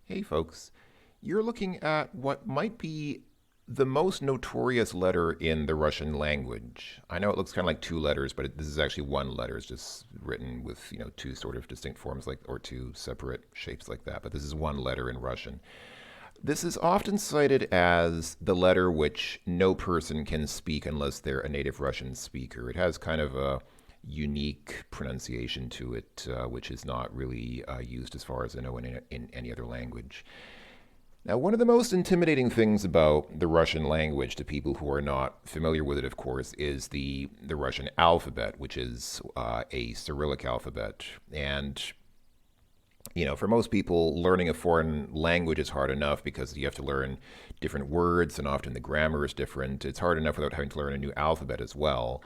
Hey folks, you're looking at what might be the most notorious letter in the Russian language. I know it looks kind of like two letters, but this is actually one letter. It's just written with, two sort of distinct forms like or two separate shapes like that, but this is one letter in Russian. This is often cited as the letter which no person can speak unless they're a native Russian speaker. It has kind of a unique pronunciation to it, which is not really used as far as I know in any other language. Now, one of the most intimidating things about the Russian language to people who are not familiar with it, of course, is the Russian alphabet, which is a Cyrillic alphabet. And for most people, learning a foreign language is hard enough because you have to learn different words, and often the grammar is different. It's hard enough without having to learn a new alphabet as well.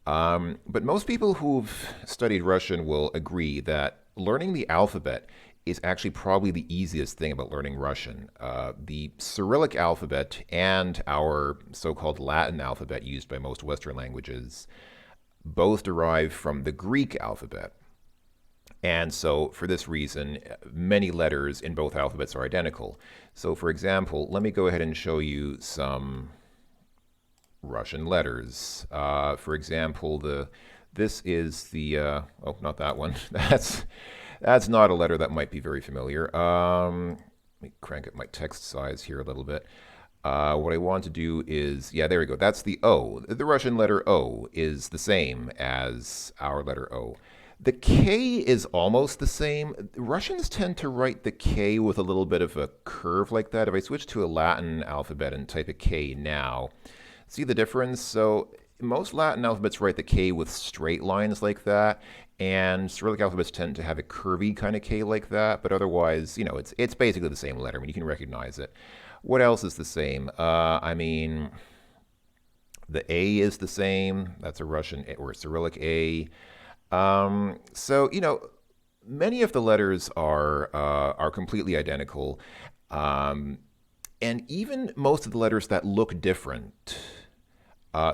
But most people who've studied Russian will agree that learning the alphabet is actually probably the easiest thing about learning Russian. The Cyrillic alphabet and our so called Latin alphabet used by most Western languages both derive from the Greek alphabet. And so, for this reason, many letters in both alphabets are identical. So, for example, let me go ahead and show you some Russian letters. For example, this is the oh, not that one. That's not a letter that might be very familiar. Let me crank up my text size here a little bit. What I want to do is, yeah, there we go. That's the O. The Russian letter O is the same as our letter O. The K is almost the same. Russians tend to write the K with a little bit of a curve like that. If I switch to a Latin alphabet and type a K now, see the difference? So most Latin alphabets write the K with straight lines like that, and Cyrillic alphabets tend to have a curvy kind of K like that. But otherwise, it's basically the same letter. I mean, you can recognize it. What else is the same? The A is the same. That's a Russian or a Cyrillic A. So many of the letters are completely identical, and even most of the letters that look different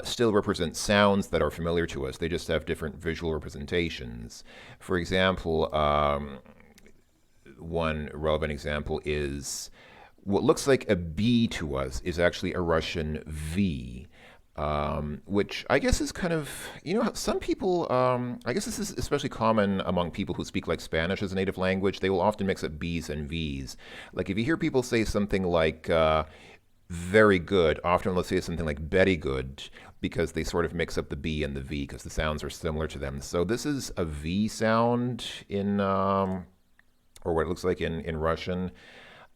still represent sounds that are familiar to us. They just have different visual representations. For example, one relevant example is what looks like a B to us is actually a Russian V. Which I guess is kind of, some people, I guess this is especially common among people who speak like Spanish as a native language. They will often mix up B's and V's. Like if you hear people say something like very good, often they'll say something like very good because they sort of mix up the B and the V because the sounds are similar to them. So this is a V sound or what it looks like in Russian.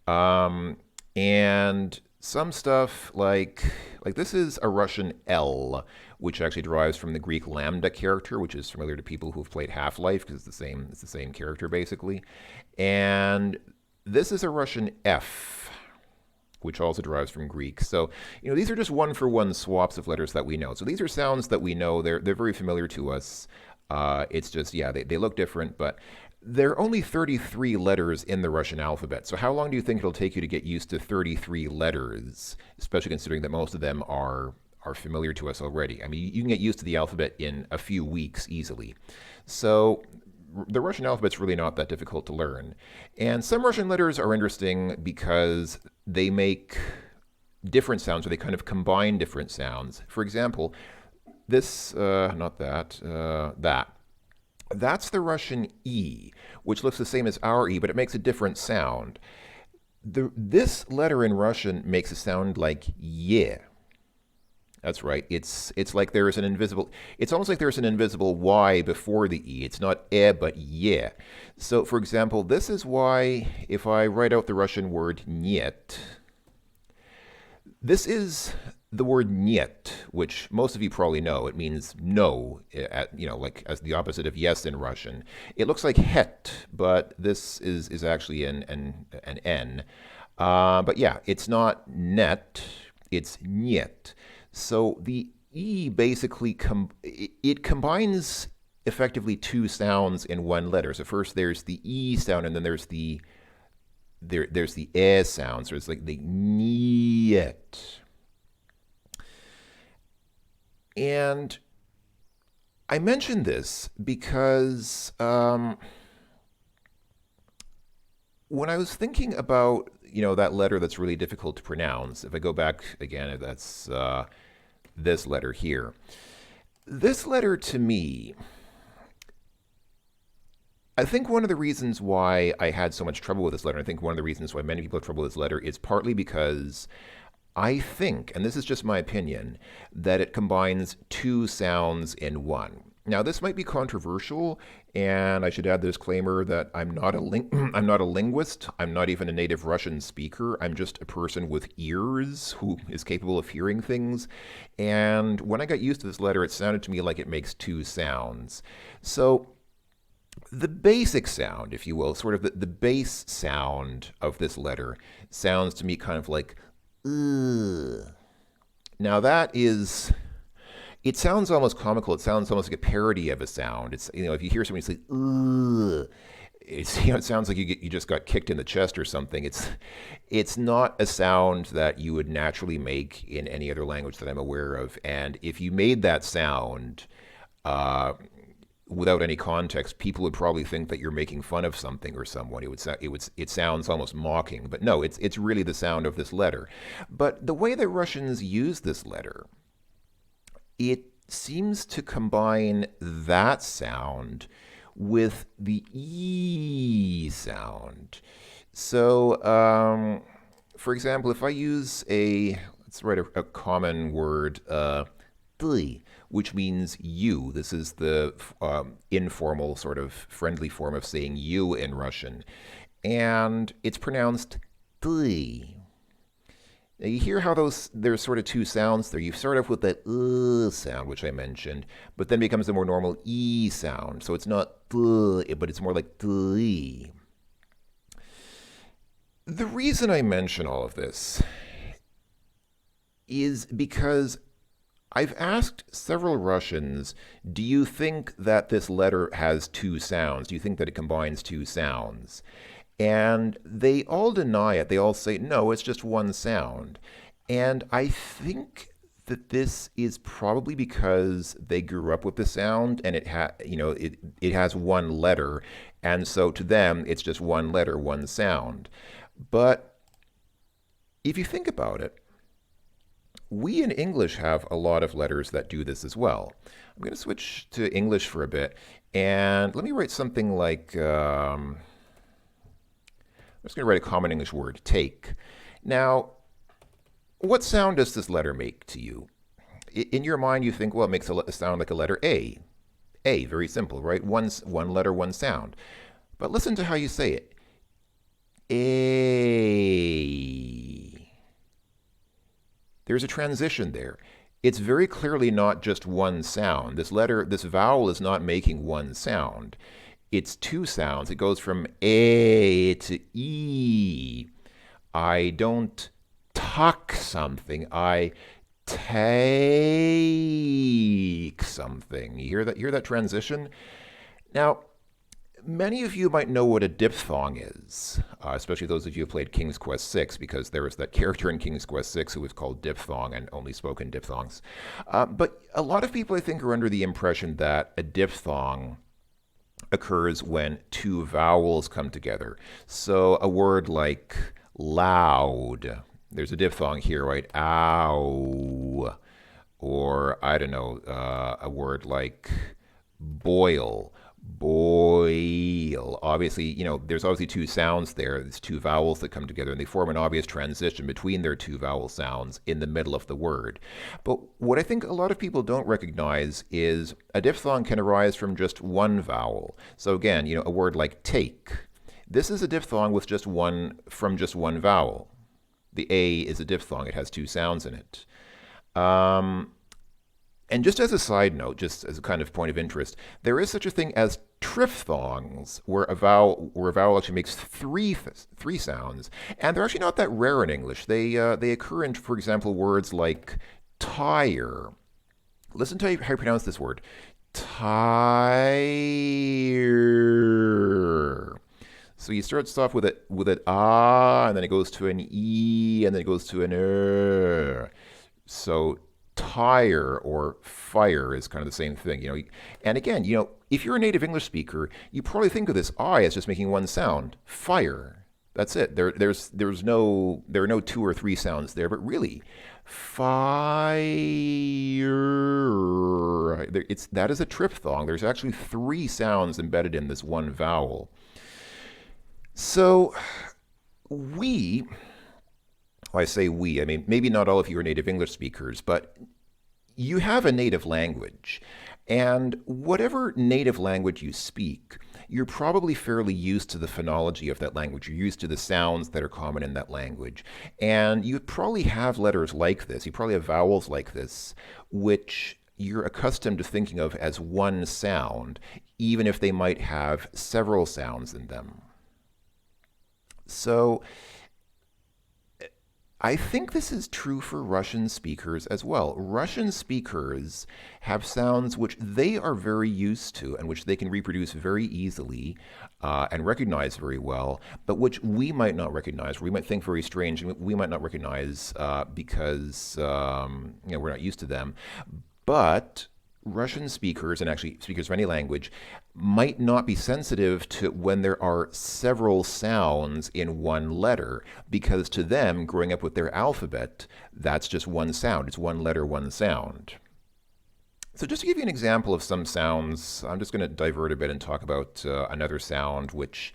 Um, and some stuff like this is a Russian L, which actually derives from the Greek lambda character, which is familiar to people who've played Half-Life because it's the same character basically. And this is a Russian F, which also derives from Greek. So, these are just one-for-one swaps of letters that we know. So these are sounds that we know. They're very familiar to us. It's just, yeah, they look different, but there are only 33 letters in the Russian alphabet. So how long do you think it'll take you to get used to 33 letters, especially considering that most of them are familiar to us already? I mean, you can get used to the alphabet in a few weeks easily. So the Russian alphabet's really not that difficult to learn. And some Russian letters are interesting because they make different sounds, or they kind of combine different sounds. For example, this, not that, that. That's the Russian E, which looks the same as our E, but it makes a different sound. This letter in Russian makes a sound like yeah. That's right. It's like there is an invisible. It's almost like there's an invisible Y before the E. It's not e but yeah. So, for example, this is why if I write out the Russian word niet, this is the word "niet," which most of you probably know. It means no, like as the opposite of yes in Russian. It looks like het, but this is actually an N. But yeah, it's not net, it's "niet." So the E basically it combines effectively two sounds in one letter. So first there's the E sound, and then there's the E sound. So it's like the "niet." And I mention this because when I was thinking about, that letter that's really difficult to pronounce, if I go back again, that's this letter here. This letter to me, I think one of the reasons why I had so much trouble with this letter, I think one of the reasons why many people have trouble with this letter is partly because I think, and this is just my opinion, that it combines two sounds in one. Now, this might be controversial, and I should add the disclaimer that I'm not a I'm not a linguist. I'm not even a native Russian speaker. I'm just a person with ears who is capable of hearing things. And when I got used to this letter, it sounded to me like it makes two sounds. So the basic sound, if you will, sort of the base sound of this letter sounds to me kind of like ugh. Now that is, it sounds almost comical. It sounds almost like a parody of a sound. It's, if you hear somebody say ugh, it sounds like you just got kicked in the chest or something. It's not a sound that you would naturally make in any other language that I'm aware of. And if you made that sound, without any context, people would probably think that you're making fun of something or someone. It sounds almost mocking, but no, it's really the sound of this letter. But the way that Russians use this letter, it seems to combine that sound with the E sound. So, for example, if I use let's write a common word, ты, which means you. This is the informal, sort of friendly form of saying you in Russian. And it's pronounced ты. Now you hear how there's sort of two sounds there. You start off with that sound, which I mentioned, but then becomes the more normal E sound. So it's not ты, but it's more like ты. The reason I mention all of this is because I've asked several Russians, do you think that this letter has two sounds? Do you think that it combines two sounds? And they all deny it. They all say, no, it's just one sound. And I think that this is probably because they grew up with the sound and it has one letter. And so to them, it's just one letter, one sound. But if you think about it, we in English have a lot of letters that do this as well. I'm going to switch to English for a bit, and let me write something like, I'm just going to write a common English word, take. Now, what sound does this letter make to you? In your mind, you think, well, it makes a sound like a letter A. A, very simple, right? One letter, one sound. But listen to how you say it. A. There's a transition there. It's very clearly not just one sound. This vowel is not making one sound. It's two sounds. It goes from A to E. I don't talk something. I take something. You hear that transition? Now, many of you might know what a diphthong is, especially those of you who played King's Quest VI, because there was that character in King's Quest VI who was called Diphthong and only spoke in diphthongs. But a lot of people, I think, are under the impression that a diphthong occurs when two vowels come together. So a word like loud, there's a diphthong here, right? Ow. Or, I don't know, a word like boil. Boil. Obviously, there's obviously two sounds there. There's two vowels that come together, and they form an obvious transition between their two vowel sounds in the middle of the word. But what I think a lot of people don't recognize is a diphthong can arise from just one vowel. So again, a word like take. This is a diphthong with just one vowel. The A is a diphthong. It has two sounds in it. And just as a side note, just as a kind of point of interest, there is such a thing as triphthongs, where a vowel actually makes three sounds, and they're actually not that rare in English. They occur in, for example, words like tire. Listen to how you pronounce this word, tire. So you start off with an ah, and then it goes to an e, and then it goes to an er. So tire or fire is kind of the same thing, And again, if you're a native English speaker, you probably think of this I as just making one sound, fire. That's it. There are no two or three sounds there, but really, fire. That is a triphthong. There's actually three sounds embedded in this one vowel. So we, well, I say we, I mean, maybe not all of you are native English speakers, but you have a native language. And whatever native language you speak, you're probably fairly used to the phonology of that language. You're used to the sounds that are common in that language. And you probably have letters like this. You probably have vowels like this, which you're accustomed to thinking of as one sound, even if they might have several sounds in them. So I think this is true for Russian speakers as well. Russian speakers have sounds which they are very used to and which they can reproduce very easily and recognize very well, but which we might not recognize, we might think very strange, and we might not recognize because we're not used to them. But Russian speakers, and actually speakers of any language, might not be sensitive to when there are several sounds in one letter, because to them, growing up with their alphabet, that's just one sound. It's one letter, one sound. So just to give you an example of some sounds, I'm just going to divert a bit and talk about another sound, which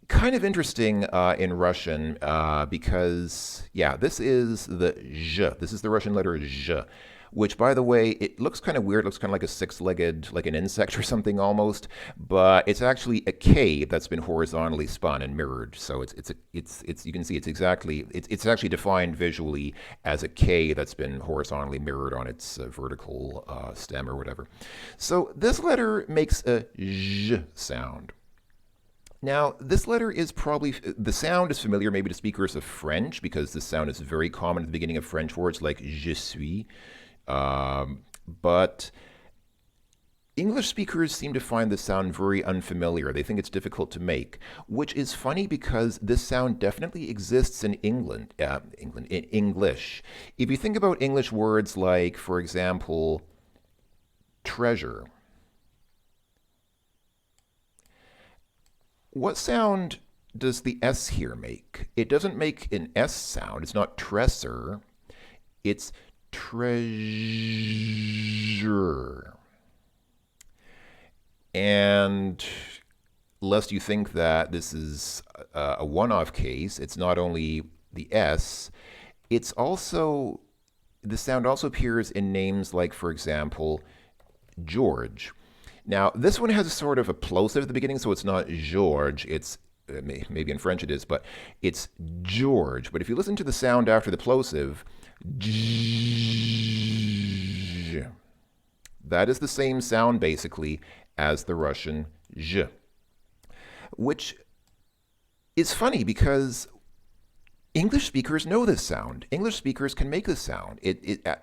kind of interesting in Russian because, yeah, this is the zh. This is the Russian letter zh, which, by the way, it looks kind of weird. It looks kind of like a six-legged, like an insect or something almost, but it's actually a K that's been horizontally spun and mirrored. So it's you can see it's actually defined visually as a K that's been horizontally mirrored on its vertical stem or whatever. So this letter makes a zh sound. Now, this letter is probably, the sound is familiar maybe to speakers of French, because this sound is very common at the beginning of French words like je suis. But English speakers seem to find this sound very unfamiliar. They think it's difficult to make, which is funny because this sound definitely exists in in English. If you think about English words like, for example, treasure, what sound does the S here make? It doesn't make an S sound. It's not tresser. It's treasure. And lest you think that this is a one-off case, it's not only the S, it's also, the sound also appears in names like, for example, George. Now, this one has a sort of a plosive at the beginning, so it's not George, it's, maybe in French it is, but it's George. But if you listen to the sound after the plosive, that is the same sound, basically, as the Russian zh, which is funny because English speakers know this sound. English speakers can make this sound.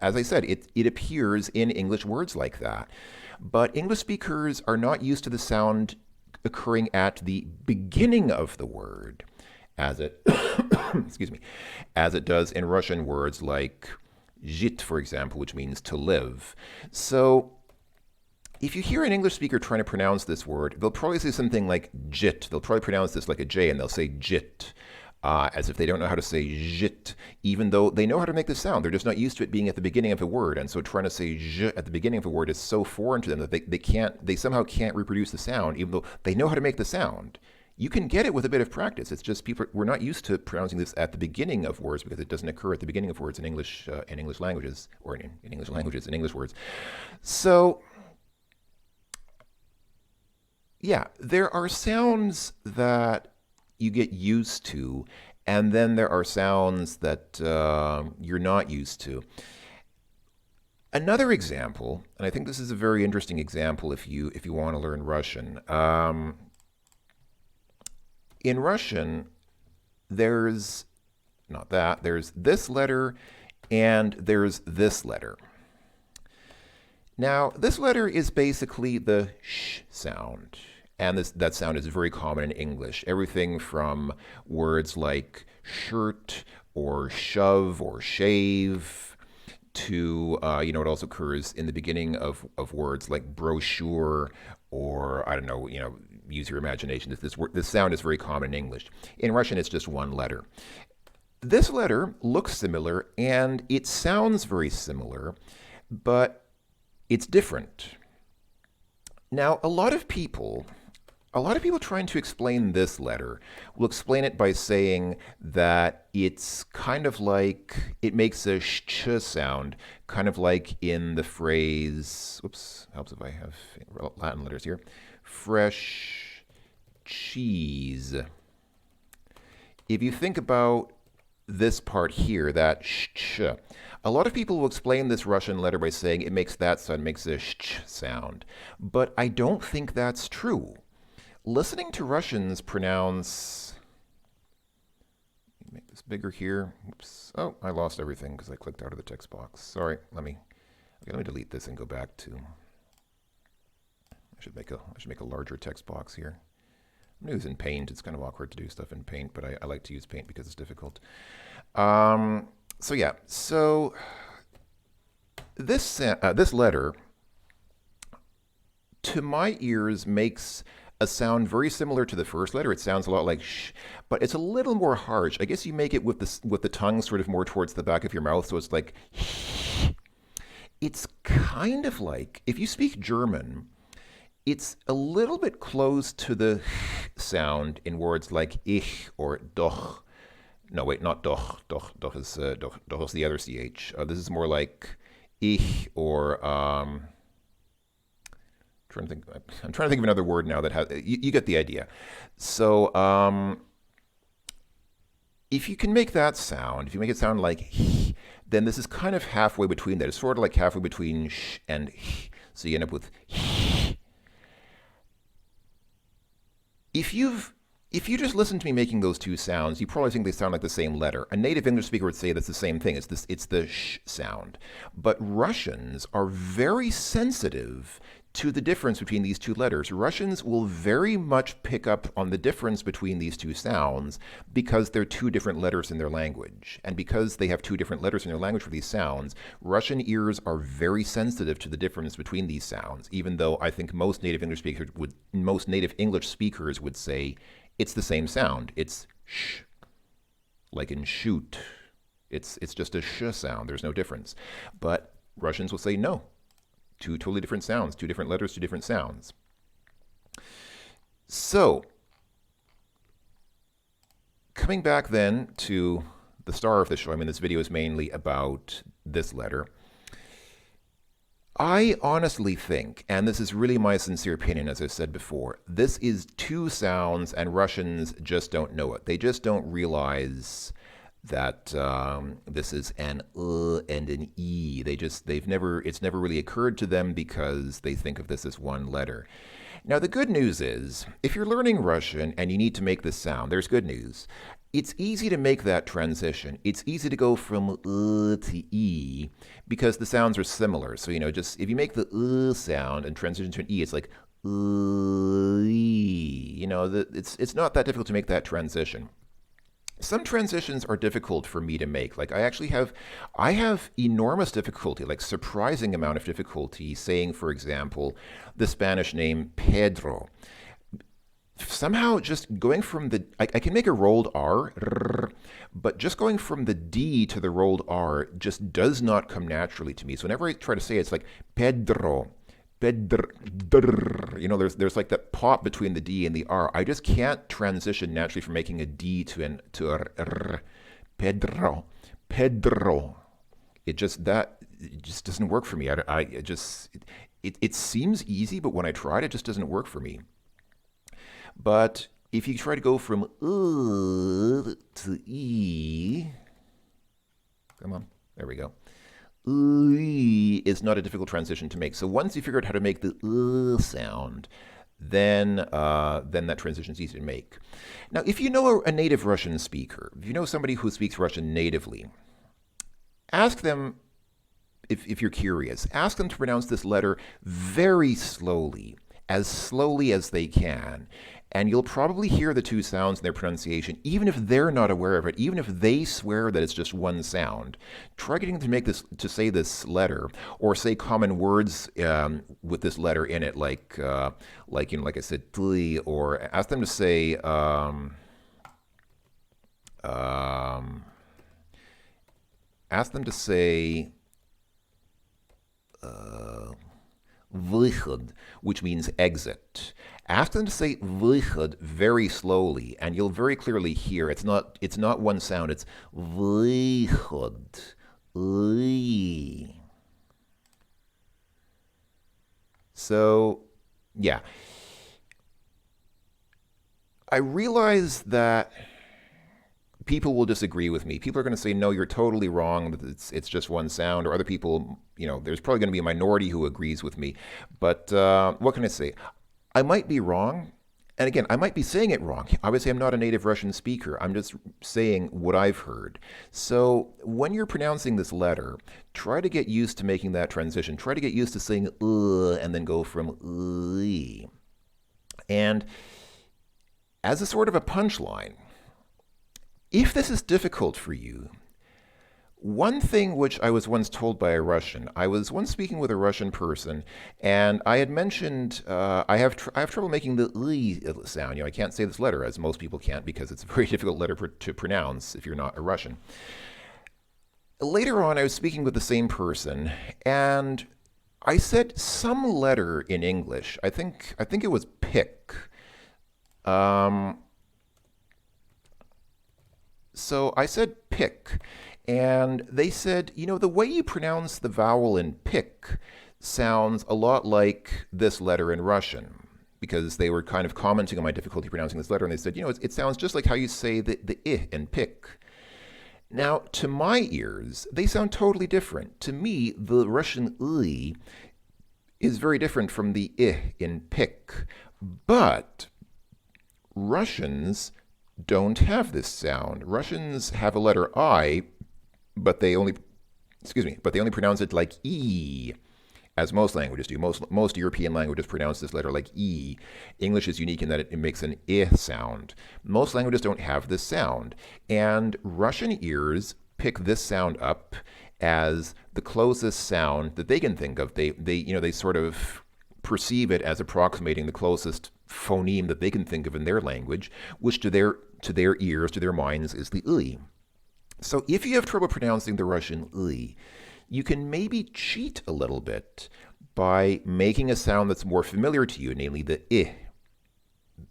As I said, it appears in English words like that. But English speakers are not used to the sound occurring at the beginning of the word, as it, excuse me, as it does in Russian words like жить, for example, which means to live. So if you hear an English speaker trying to pronounce this word, they'll probably say something like jit. They'll probably pronounce this like a J, and they'll say jit. As if they don't know how to say zhit, even though they know how to make the sound. They're just not used to it being at the beginning of a word. And so trying to say zh at the beginning of a word is so foreign to them that they somehow can't reproduce the sound, even though they know how to make the sound. You can get it with a bit of practice. It's just we're not used to pronouncing this at the beginning of words because it doesn't occur at the beginning of words in English languages, or in English languages, in English words. So, yeah, there are sounds that you get used to, and then there are sounds that you're not used to. Another example, and I think this is a very interesting example if you want to learn Russian. In Russian, there's this letter and there's this letter. Now, this letter is basically the sh sound. And that sound is very common in English. Everything from words like shirt or shove or shave to, it also occurs in the beginning of words like brochure or, I don't know, use your imagination. This sound is very common in English. In Russian, it's just one letter. This letter looks similar and it sounds very similar, but it's different. Now, a lot of people trying to explain this letter will explain it by saying that it's kind of like, it makes a sh sound, kind of like in the phrase, whoops, helps if I have Latin letters here, fresh cheese. If you think about this part here, that sh, a lot of people will explain this Russian letter by saying it makes that sound, makes a sh sound. But I don't think that's true. Listening to Russians pronounce, make this bigger here. Oops. Oh, I lost everything because I clicked out of the text box. Sorry. Let me delete this and go back to. I should make a larger text box here. I'm using Paint. It's kind of awkward to do stuff in Paint, but I like to use Paint because it's difficult. So yeah. So this letter, to my ears, makes a sound very similar to the first letter. It sounds a lot like sh, but it's a little more harsh. I guess you make it with the tongue sort of more towards the back of your mouth, so it's like. It's kind of like, if you speak German, it's a little bit close to the sound in words like ich or doch. No, wait, not doch. Doch is the other ch. This is more like ich or I'm trying to think of another word now that has. You get the idea. So if you can make that sound, if you make it sound like h, then this is kind of halfway between that. It's sort of like halfway between sh and h. So you end up with h. If you just listen to me making those two sounds, you probably think they sound like the same letter. A native English speaker would say that's the same thing. It's the sh sound. But Russians are very sensitive to the difference between these two letters. Russians will very much pick up on the difference between these two sounds because they're two different letters in their language. And because they have two different letters in their language for these sounds, Russian ears are very sensitive to the difference between these sounds, even though I think most native English speakers would say it's the same sound. It's sh, like in shoot. It's just a sh sound. There's no difference. But Russians will say no. Two totally different sounds, two different letters, two different sounds. So, coming back then to the star of the show, I mean, this video is mainly about this letter. I honestly think, and this is really my sincere opinion, as I said before, this is two sounds and Russians just don't know it. They just don't realize that this is an and an e. It's never really occurred to them because they think of this as one letter. Now the good news is, if you're learning Russian and you need to make this sound, there's good news. It's easy to make that transition. It's easy to go from to e because the sounds are similar. So, just if you make the sound and transition to an e, it's like e. It's not that difficult to make that transition. Some transitions are difficult for me to make. Like I have enormous difficulty, like surprising amount of difficulty saying, for example, the Spanish name Pedro. Somehow just going from I can make a rolled R, but just going from the D to the rolled R just does not come naturally to me. So whenever I try to say it, it's like Pedro. There's like that pop between the D and the R. I just can't transition naturally from making a D to a R. Pedro. It just doesn't work for me. It seems easy, but when I try it, it just doesn't work for me. But if you try to go from to E, come on, there we go. Is not a difficult transition to make. So once you figure out how to make the sound, then that transition is easy to make. Now, if you know a native Russian speaker, if you know somebody who speaks Russian natively, ask them, if you're curious, ask them to pronounce this letter very slowly as slowly as they can. And you'll probably hear the two sounds in their pronunciation, even if they're not aware of it, even if they swear that it's just one sound. Try getting them to say this letter, or say common words with this letter in it, like like I said, tli, or ask them to say. Ask them to say vychod, which means exit. Ask them to say vychod very slowly, and you'll very clearly hear it's not one sound. It's vychod. So, yeah. I realize that people will disagree with me. People are going to say, no, you're totally wrong. It's just one sound. Or other people, there's probably going to be a minority who agrees with me. But what can I say? I might be wrong. And again, I might be saying it wrong. Obviously, I'm not a native Russian speaker. I'm just saying what I've heard. So when you're pronouncing this letter, try to get used to making that transition. Try to get used to saying and then go from And as a sort of a punchline, if this is difficult for you, one thing which I was once told by a Russian, I was once speaking with a Russian person, and I had mentioned I have trouble making the sound. I can't say this letter, as most people can't, because it's a very difficult letter to pronounce if you're not a Russian. Later on, I was speaking with the same person, and I said some letter in English. I think it was pick. So I said pick, and they said, the way you pronounce the vowel in pick sounds a lot like this letter in Russian, because they were kind of commenting on my difficulty pronouncing this letter, and they said, it sounds just like how you say the I in pick. Now, to my ears, they sound totally different. To me, the Russian I is very different from the I in pick, but Russians don't have this sound. Russians have a letter I, but they only pronounce it like E, as most languages do. Most European languages pronounce this letter like E. English is unique in that it makes an I sound. Most languages don't have this sound, and Russian ears pick this sound up as the closest sound that they can think of. They sort of perceive it as approximating the closest phoneme that they can think of in their language, which to their ears, to their minds, is the I. So if you have trouble pronouncing the Russian I, you can maybe cheat a little bit by making a sound that's more familiar to you, namely the I.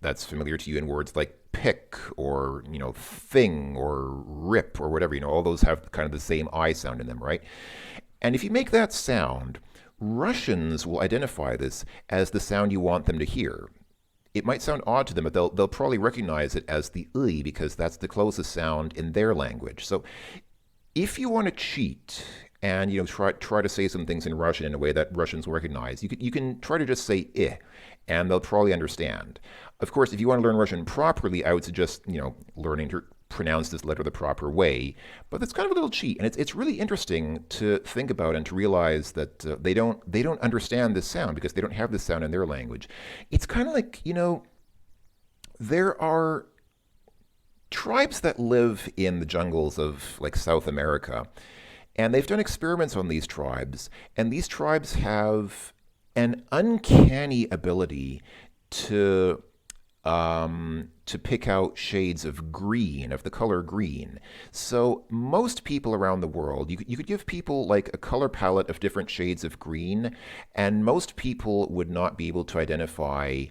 That's familiar to you in words like pick or, thing or rip or whatever. All those have kind of the same I sound in them, right? And if you make that sound, Russians will identify this as the sound you want them to hear. It might sound odd to them, but they'll probably recognize it as the I because that's the closest sound in their language. So if you want to cheat and try to say some things in Russian in a way that Russians will recognize, you can try to just say I, and they'll probably understand. Of course, if you want to learn Russian properly, I would suggest learning to pronounce this letter the proper way. But that's kind of a little cheat, and it's really interesting to think about and to realize that they don't understand this sound because they don't have this sound in their language. It's kind of like there are tribes that live in the jungles of like South America, and they've done experiments on these tribes, and these tribes have an uncanny ability to pick out shades of green, of the color green. So most people around the world, you could give people like a color palette of different shades of green, and most people would not be able to identify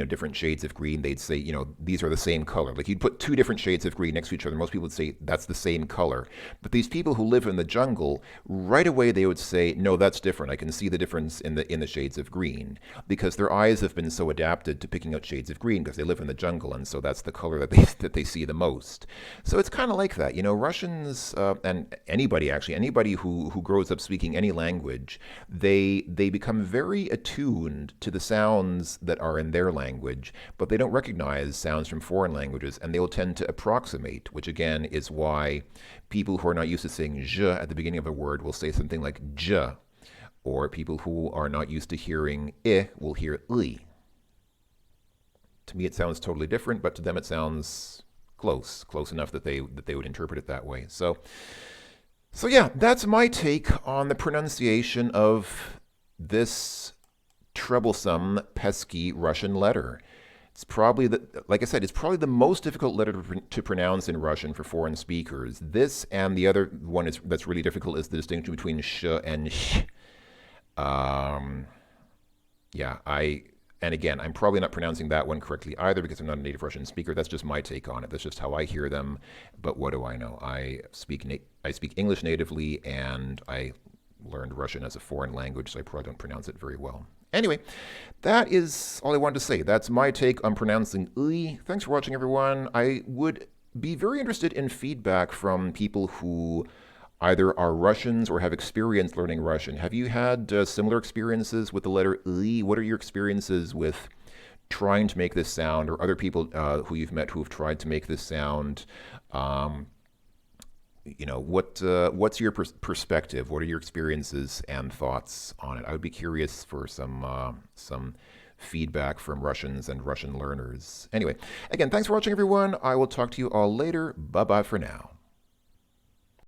different shades of green. They'd say, these are the same color. Like you'd put two different shades of green next to each other. Most people would say that's the same color. But these people who live in the jungle, right away they would say, no, that's different. I can see the difference in the shades of green because their eyes have been so adapted to picking out shades of green because they live in the jungle, and so that's the color that they see the most. So it's kind of like that. Russians and anybody who grows up speaking any language, they become very attuned to the sounds that are in their language, but they don't recognize sounds from foreign languages, and they will tend to approximate, which again is why people who are not used to saying je at the beginning of a word will say something like j, or people who are not used to hearing I will hear li. To me, it sounds totally different, but to them, it sounds close enough that they would interpret it that way. So yeah, that's my take on the pronunciation of this troublesome, pesky Russian letter. It's probably like I said, it's probably the most difficult letter to pronounce in Russian for foreign speakers. This and the other one that's really difficult is the distinction between sh and sh. Yeah, and again, I'm probably not pronouncing that one correctly either because I'm not a native Russian speaker. That's just my take on it. That's just how I hear them. But what do I know? I speak English natively, and I learned Russian as a foreign language, so I probably don't pronounce it very well. Anyway, that is all I wanted to say. That's my take on pronouncing "ly." Thanks for watching, everyone. I would be very interested in feedback from people who either are Russians or have experience learning Russian. Have you had similar experiences with the letter "ly"? What are your experiences with trying to make this sound, or other people who you've met who have tried to make this sound? What's your perspective? What are your experiences and thoughts on it? I would be curious for some feedback from Russians and Russian learners. Anyway, again, thanks for watching, everyone. I will talk to you all later. Bye-bye for now.